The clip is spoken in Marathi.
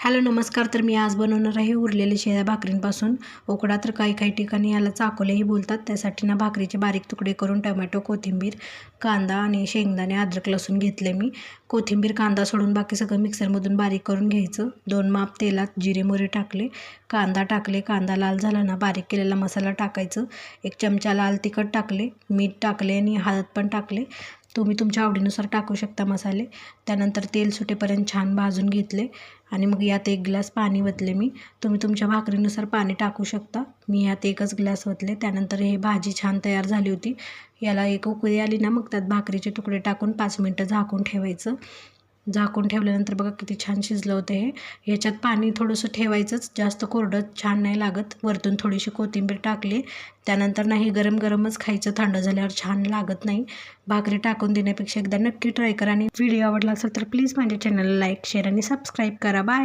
हॅलो नमस्कार. तर मी आज बनवणार आहे उरलेले शिळ्या भाकरींपासून उकडा. तर काही ठिकाणी याला चाकोलेही बोलतात. त्यासाठी ना भाकरीचे बारीक तुकडे करून टोमॅटो, कोथिंबीर, कांदा आणि शेंगदाणे, अद्रक, लसूण घेतले मी. कोथिंबीर, कांदा सोडून बाकी सगळं मिक्सरमधून बारीक करून घ्यायचं. 2 माप तेलात जिरे मोहरी टाकले, कांदा टाकले. कांदा लाल झाला ना बारीक केलेला मसाला टाकायचं. 1 चमचा लाल तिखट टाकले, मीठ टाकले आणि हळद पण टाकले. तुम्ही तुमच्या आवडीनुसार टाकू शकता मसाले. त्यानंतर तेल सुटेपर्यंत छान भाजून घेतले आणि मग यात 1 ग्लास पाणी ओतले मी. तुम्ही तुमच्या भाकरीनुसार पाणी टाकू शकता. मी यात 1च ग्लास ओतले. त्यानंतर हे भाजी छान तयार झाली होती. याला 1 उकळी आली ना मग त्यात भाकरीचे तुकडे टाकून 5 मिनटं झाकून ठेवायचं. झाकून ठेवल्यानंतर बघा किती छान शिजलं होतं हे. ह्याच्यात पाणी थोडंसं ठेवायचंच, जास्त कोरडं छान नाही लागत. वरतून थोडीशी कोथिंबीर टाकली. त्यानंतर नाही गरम गरमच खायचं, थंड झाल्यावर छान लागत नाही. भाकरी टाकून देण्यापेक्षा एकदा नक्की ट्राय करा आणि व्हिडिओ आवडला असेल तर प्लीज माझ्या चॅनलला लाईक, शेअर आणि सबस्क्राईब करा. बाय.